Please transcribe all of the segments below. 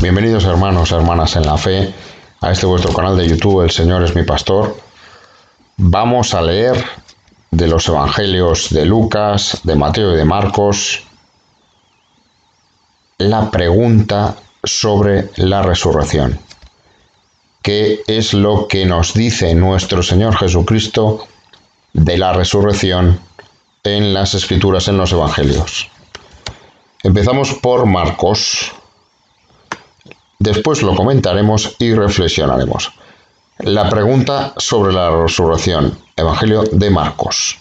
Bienvenidos hermanos y hermanas en la fe a este vuestro canal de YouTube, El Señor es mi Pastor. Vamos a leer de los evangelios de Lucas, de Mateo y de Marcos la pregunta sobre la resurrección. ¿Qué es lo que nos dice nuestro Señor Jesucristo de la resurrección en las Escrituras, en los evangelios? Empezamos por Marcos. Después lo comentaremos y reflexionaremos. La pregunta sobre la resurrección. Evangelio de Marcos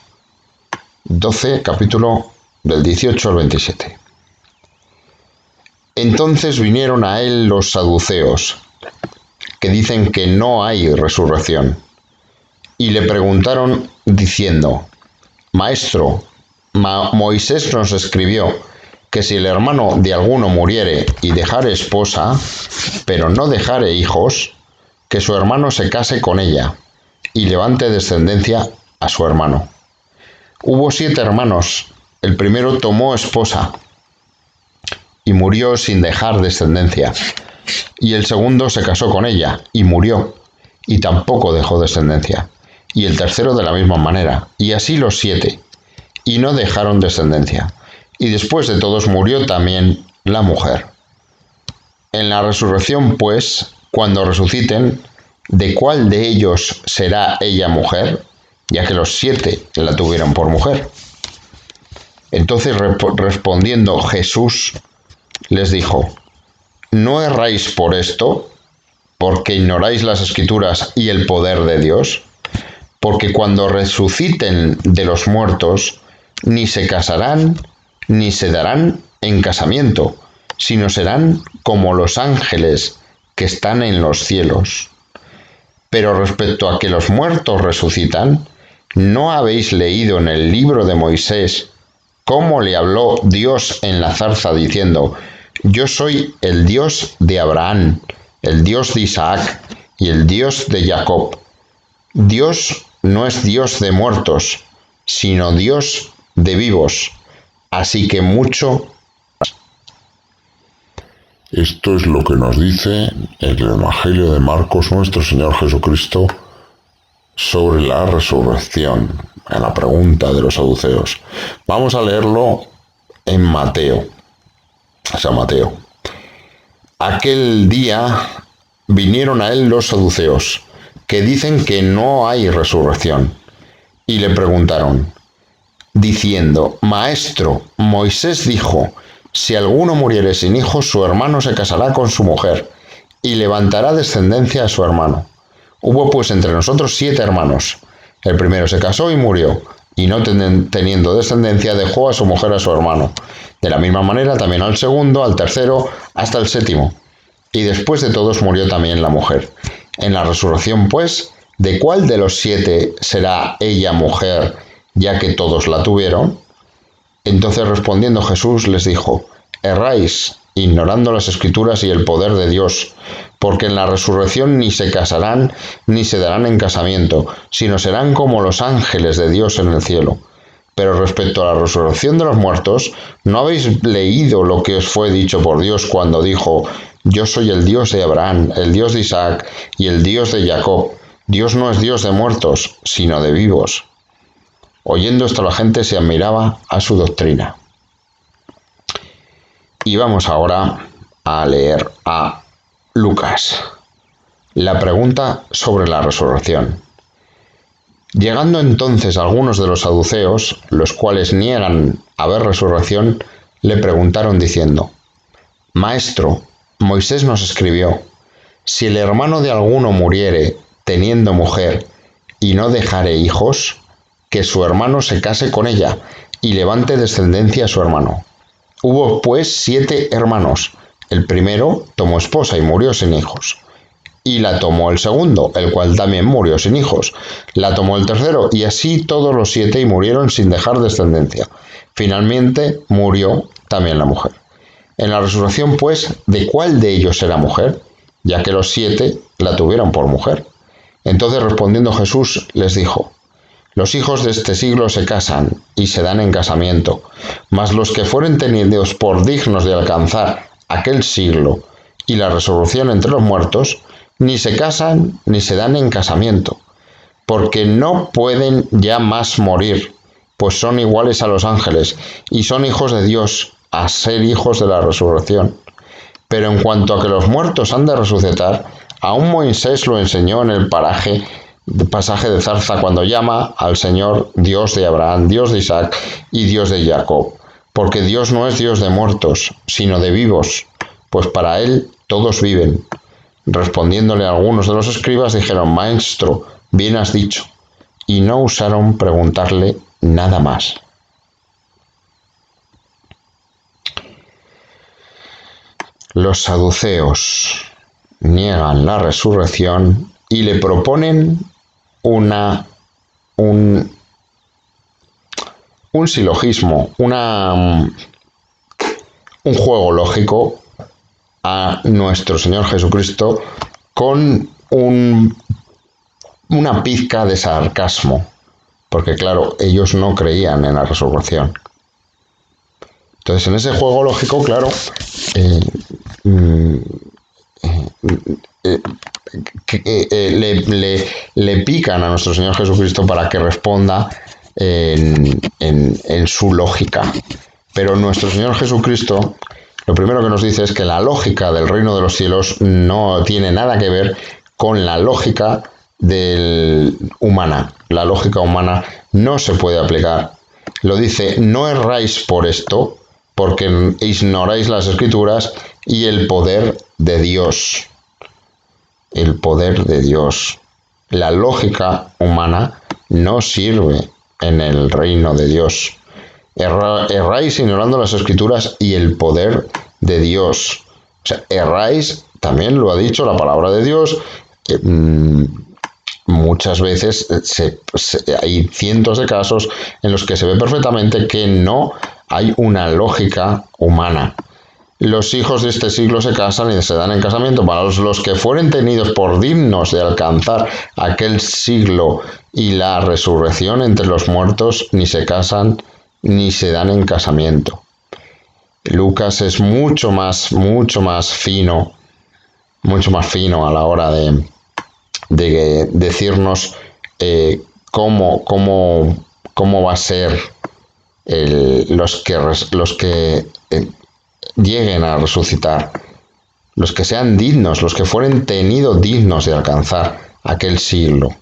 12, capítulo del 18 al 27. Entonces vinieron a él los saduceos, que dicen que no hay resurrección, y le preguntaron diciendo: Maestro, Moisés nos escribió que si el hermano de alguno muriere y dejare esposa, pero no dejare hijos, que su hermano se case con ella y levante descendencia a su hermano. Hubo 7 hermanos. El primero tomó esposa y murió sin dejar descendencia, y el segundo se casó con ella y murió y tampoco dejó descendencia, y el tercero de la misma manera, y así los 7, y no dejaron descendencia. Y después de todos murió también la mujer. En la resurrección, pues, cuando resuciten, ¿de cuál de ellos será ella mujer? Ya que los 7 la tuvieron por mujer. Entonces respondiendo Jesús les dijo: ¿No erráis por esto, porque ignoráis las Escrituras y el poder de Dios? Porque cuando resuciten de los muertos, ni se casarán, ni se darán en casamiento, sino serán como los ángeles que están en los cielos. Pero respecto a que los muertos resucitan, ¿no habéis leído en el libro de Moisés cómo le habló Dios en la zarza diciendo: Yo soy el Dios de Abraham, el Dios de Isaac y el Dios de Jacob? Dios no es Dios de muertos, sino Dios de vivos. Así que mucho. Esto es lo que nos dice el Evangelio de Marcos nuestro Señor Jesucristo sobre la resurrección, a la pregunta de los saduceos. Vamos a leerlo en Mateo. Mateo. Aquel día vinieron a él los saduceos, que dicen que no hay resurrección, y le preguntaron, diciendo: Maestro, Moisés dijo: si alguno muriere sin hijos, su hermano se casará con su mujer, y levantará descendencia a su hermano. Hubo pues entre nosotros 7 hermanos. El primero se casó y murió, y no teniendo descendencia, dejó a su mujer a su hermano. De la misma manera también al segundo, al tercero, hasta el 7. Y después de todos murió también la mujer. En la resurrección, pues, ¿de cuál de los 7 será ella mujer, ya que todos la tuvieron? Entonces respondiendo Jesús les dijo: erráis, ignorando las Escrituras y el poder de Dios, porque en la resurrección ni se casarán ni se darán en casamiento, sino serán como los ángeles de Dios en el cielo. Pero respecto a la resurrección de los muertos, ¿no habéis leído lo que os fue dicho por Dios cuando dijo: Yo soy el Dios de Abraham, el Dios de Isaac y el Dios de Jacob? Dios no es Dios de muertos, sino de vivos. Oyendo esto, la gente se admiraba a su doctrina. Y vamos ahora a leer a Lucas. La pregunta sobre la resurrección. Llegando entonces algunos de los saduceos, los cuales niegan haber resurrección, le preguntaron diciendo: Maestro, Moisés nos escribió: si el hermano de alguno muriere teniendo mujer y no dejare hijos, que su hermano se case con ella y levante descendencia a su hermano. Hubo pues 7 hermanos. El primero tomó esposa y murió sin hijos. Y la tomó el segundo, el cual también murió sin hijos. La tomó el tercero, y así todos los 7 y murieron sin dejar descendencia. Finalmente murió también la mujer. En la resurrección, pues, ¿de cuál de ellos será mujer? Ya que los 7 la tuvieron por mujer. Entonces respondiendo Jesús les dijo: Los hijos de este siglo se casan y se dan en casamiento, mas los que fueren tenidos por dignos de alcanzar aquel siglo y la resurrección entre los muertos, ni se casan ni se dan en casamiento, porque no pueden ya más morir, pues son iguales a los ángeles y son hijos de Dios, a ser hijos de la resurrección. Pero en cuanto a que los muertos han de resucitar, aún Moisés lo enseñó en el pasaje de Zarza, cuando llama al Señor Dios de Abraham, Dios de Isaac y Dios de Jacob, porque Dios no es Dios de muertos, sino de vivos, pues para él todos viven. Respondiéndole algunos de los escribas dijeron: Maestro, bien has dicho, y no osaron preguntarle nada más. Los saduceos niegan la resurrección y le proponen un silogismo, un juego lógico a nuestro Señor Jesucristo con una pizca de sarcasmo, porque claro, ellos no creían en la resurrección. Entonces, en ese juego lógico, claro, le pican a nuestro Señor Jesucristo para que responda en su lógica. Pero nuestro Señor Jesucristo, lo primero que nos dice es que la lógica del reino de los cielos no tiene nada que ver con la lógica humana. La lógica humana no se puede aplicar. Lo dice: no erráis por esto, porque ignoráis las Escrituras y el poder de Dios. El poder de Dios. La lógica humana no sirve en el reino de Dios. Erráis ignorando las Escrituras y el poder de Dios. O sea, erráis, también lo ha dicho la palabra de Dios. Muchas veces hay cientos de casos en los que se ve perfectamente que no hay una lógica humana. Los hijos de este siglo se casan y se dan en casamiento. Para los que fueren tenidos por dignos de alcanzar aquel siglo y la resurrección entre los muertos, ni se casan ni se dan en casamiento. Lucas es mucho más fino a la hora de decirnos cómo va a ser los que lleguen a resucitar, los que sean dignos, los que fueren tenidos dignos de alcanzar aquel siglo.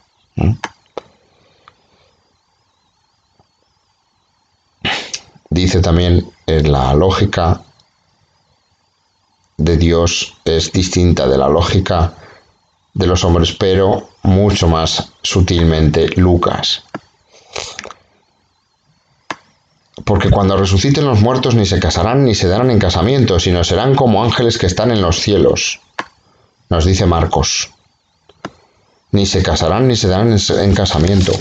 Dice también, la lógica de Dios es distinta de la lógica de los hombres, pero mucho más sutilmente Lucas. Porque cuando resuciten los muertos ni se casarán ni se darán en casamiento, sino serán como ángeles que están en los cielos. Nos dice Marcos. Ni se casarán ni se darán en casamiento.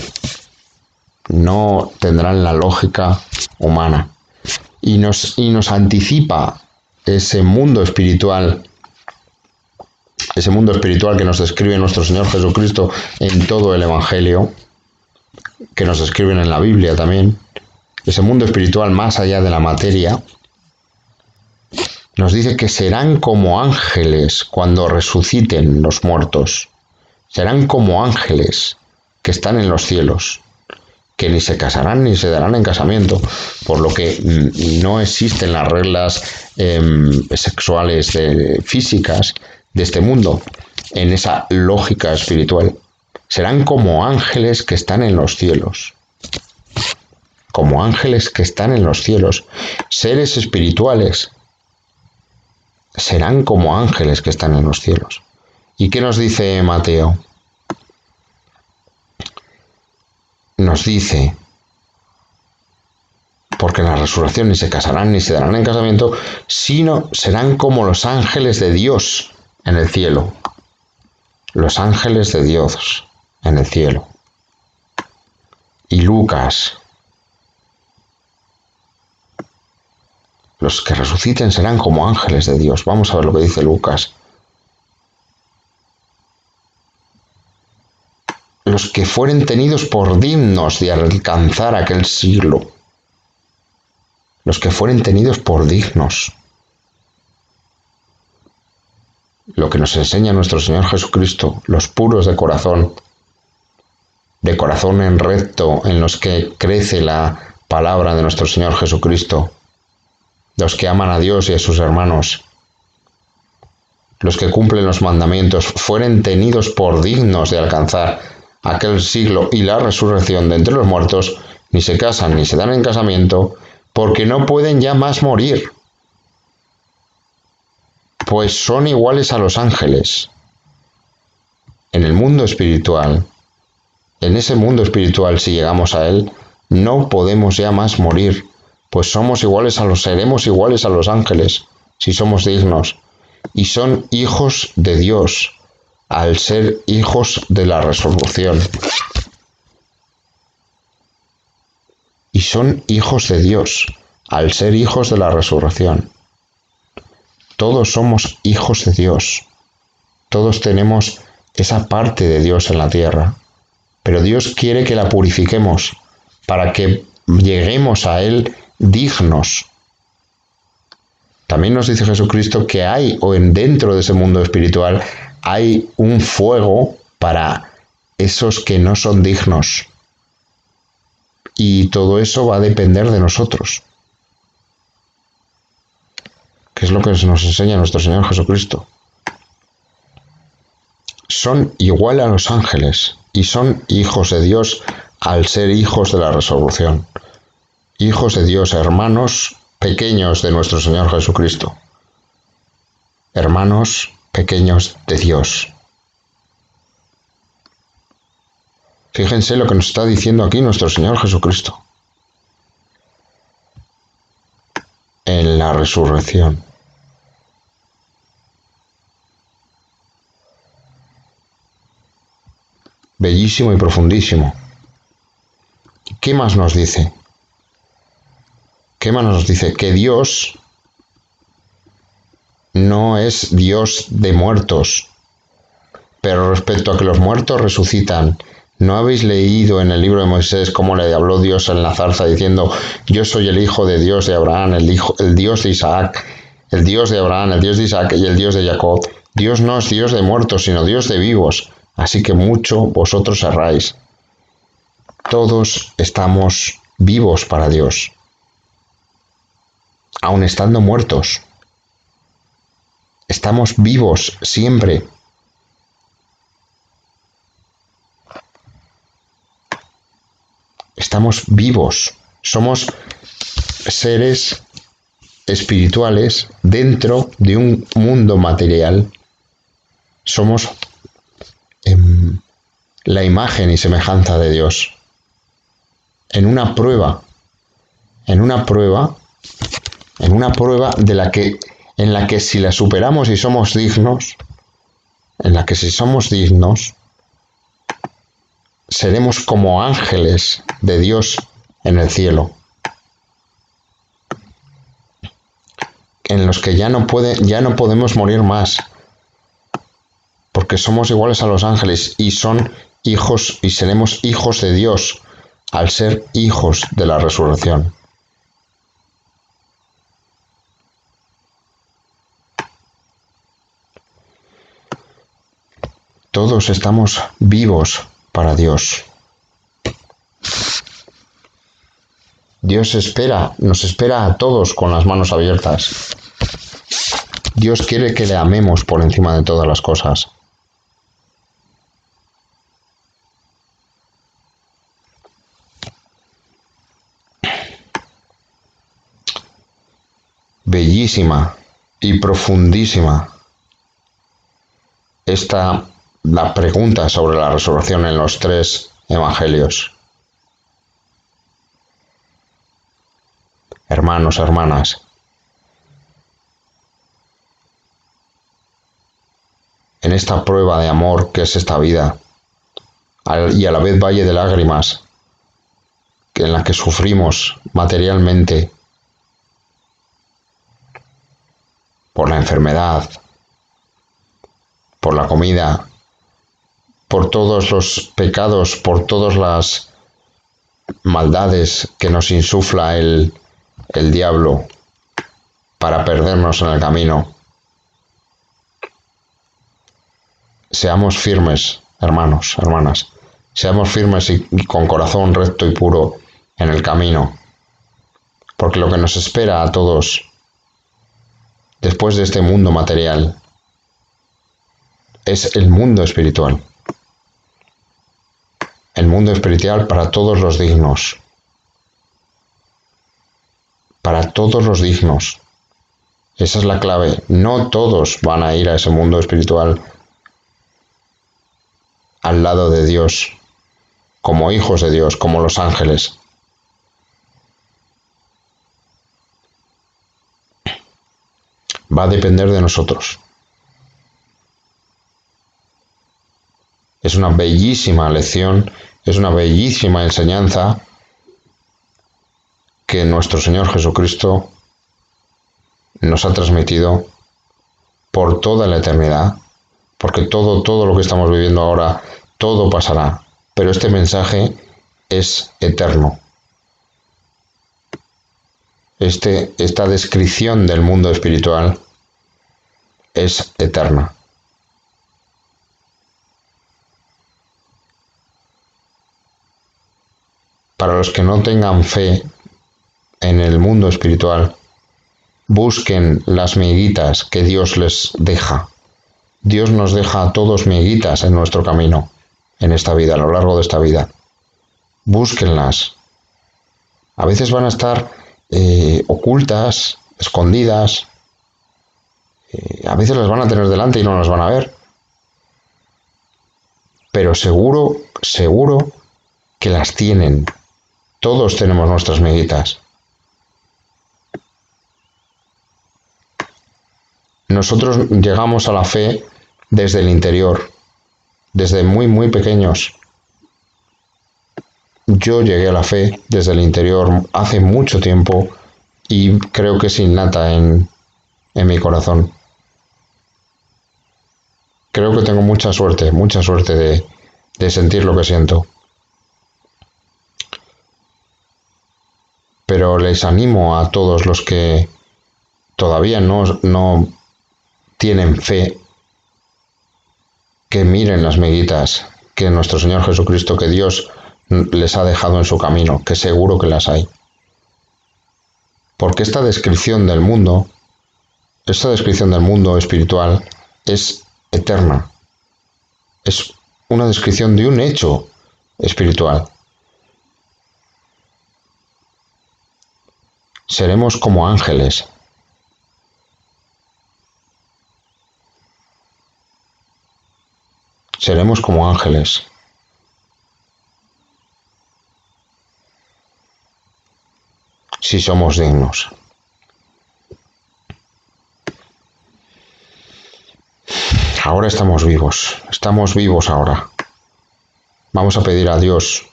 No tendrán la lógica humana. Y nos anticipa ese mundo espiritual que nos describe nuestro Señor Jesucristo en todo el Evangelio, que nos describen en la Biblia también. Ese mundo espiritual más allá de la materia, nos dice que serán como ángeles cuando resuciten los muertos. Serán como ángeles que están en los cielos, que ni se casarán ni se darán en casamiento, por lo que no existen las reglas sexuales físicas de este mundo en esa lógica espiritual. Serán como ángeles que están en los cielos. Como ángeles que están en los cielos, seres espirituales, serán como ángeles que están en los cielos. ¿Y qué nos dice Mateo? Nos dice, porque en la resurrección ni se casarán ni se darán en casamiento, sino serán como los ángeles de Dios en el cielo. Los ángeles de Dios en el cielo. Y Lucas: los que resuciten serán como ángeles de Dios. Vamos a ver lo que dice Lucas. Los que fueren tenidos por dignos de alcanzar aquel siglo. Los que fueren tenidos por dignos. lo que nos enseña nuestro Señor Jesucristo, los puros de corazón en recto, en los que crece la palabra de nuestro Señor Jesucristo, los que aman a Dios y a sus hermanos, los que cumplen los mandamientos, fueren tenidos por dignos de alcanzar aquel siglo y la resurrección de entre los muertos, ni se casan ni se dan en casamiento, porque no pueden ya más morir, pues son iguales a los ángeles. En el mundo espiritual, en ese mundo espiritual, si llegamos a él, no podemos ya más morir, pues seremos iguales a los ángeles, si somos dignos, y son hijos de Dios, al ser hijos de la resurrección. Y son hijos de Dios, al ser hijos de la resurrección. Todos somos hijos de Dios. Todos tenemos esa parte de Dios en la tierra. Pero Dios quiere que la purifiquemos para que lleguemos a Él dignos. También nos dice Jesucristo que dentro de ese mundo espiritual hay un fuego para esos que no son dignos. Y todo eso va a depender de nosotros. Que es lo que nos enseña nuestro Señor Jesucristo. Son igual a los ángeles y son hijos de Dios al ser hijos de la resurrección. Hijos de Dios, hermanos pequeños de nuestro Señor Jesucristo. Hermanos pequeños de Dios. Fíjense lo que nos está diciendo aquí nuestro Señor Jesucristo. En la resurrección. Bellísimo y profundísimo. ¿Qué más nos dice? ¿Qué más nos dice? Que Dios no es Dios de muertos. Pero respecto a que los muertos resucitan, ¿no habéis leído en el libro de Moisés cómo le habló Dios en la zarza diciendo: yo soy el hijo de Dios de Abraham, el Dios de Isaac, el Dios de Abraham, el Dios de Isaac y el Dios de Jacob? Dios no es Dios de muertos, sino Dios de vivos. Así que mucho vosotros erráis. Todos estamos vivos para Dios, aun estando muertos. Estamos vivos siempre. Estamos vivos. Somos seres espirituales dentro de un mundo material. Somos la imagen y semejanza de Dios. En una prueba en la que si la superamos y somos dignos, seremos como ángeles de Dios en el cielo, en los que ya no podemos morir más, porque somos iguales a los ángeles y son hijos y seremos hijos de Dios al ser hijos de la resurrección. Todos estamos vivos para Dios. Dios nos espera a todos con las manos abiertas. Dios quiere que le amemos por encima de todas las cosas. Bellísima y profundísima la pregunta sobre la resurrección en los 3 evangelios. Hermanos, hermanas, en esta prueba de amor que es esta vida, y a la vez valle de lágrimas, en la que sufrimos materialmente por la enfermedad, por la comida, por todos los pecados, por todas las maldades que nos insufla el diablo para perdernos en el camino. seamos firmes, hermanos, hermanas, seamos firmes y con corazón recto y puro en el camino, porque lo que nos espera a todos después de este mundo material es el mundo espiritual. El mundo espiritual para todos los dignos. Para todos los dignos. Esa es la clave. No todos van a ir a ese mundo espiritual al lado de Dios, como hijos de Dios, como los ángeles. Va a depender de nosotros. Es una bellísima lección, es una bellísima enseñanza que nuestro Señor Jesucristo nos ha transmitido por toda la eternidad, porque todo lo que estamos viviendo ahora, todo pasará, pero este mensaje es eterno. Esta descripción del mundo espiritual es eterna. Para los que no tengan fe en el mundo espiritual, busquen las miguitas que Dios les deja. Dios nos deja a todos miguitas en nuestro camino, en esta vida, a lo largo de esta vida. Búsquenlas. A veces van a estar ocultas, escondidas. A veces las van a tener delante y no las van a ver. Pero seguro que las tienen. Todos tenemos nuestras miguitas. Nosotros llegamos a la fe desde el interior, desde muy pequeños. Yo llegué a la fe desde el interior hace mucho tiempo y creo que es innata en mi corazón. Creo que tengo mucha suerte de sentir lo que siento. Pero les animo a todos los que todavía no tienen fe, que miren las miguitas que nuestro Señor Jesucristo, que Dios les ha dejado en su camino, que seguro que las hay. Porque esta descripción del mundo espiritual es eterna. Es una descripción de un hecho espiritual. Seremos como ángeles. Seremos como ángeles. Si somos dignos. Ahora estamos vivos ahora. Vamos a pedir a Dios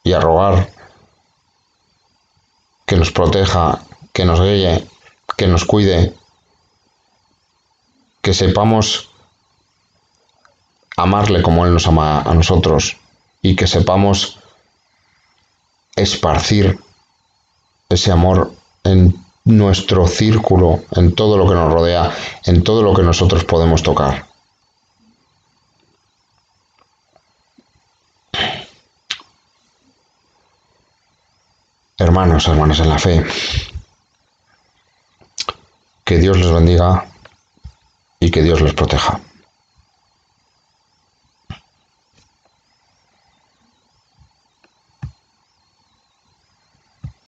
y a rogar que nos proteja, que nos guíe, que nos cuide, que sepamos amarle como Él nos ama a nosotros y que sepamos esparcir ese amor en nuestro círculo, en todo lo que nos rodea, en todo lo que nosotros podemos tocar. Hermanos, hermanas en la fe, que Dios les bendiga y que Dios les proteja.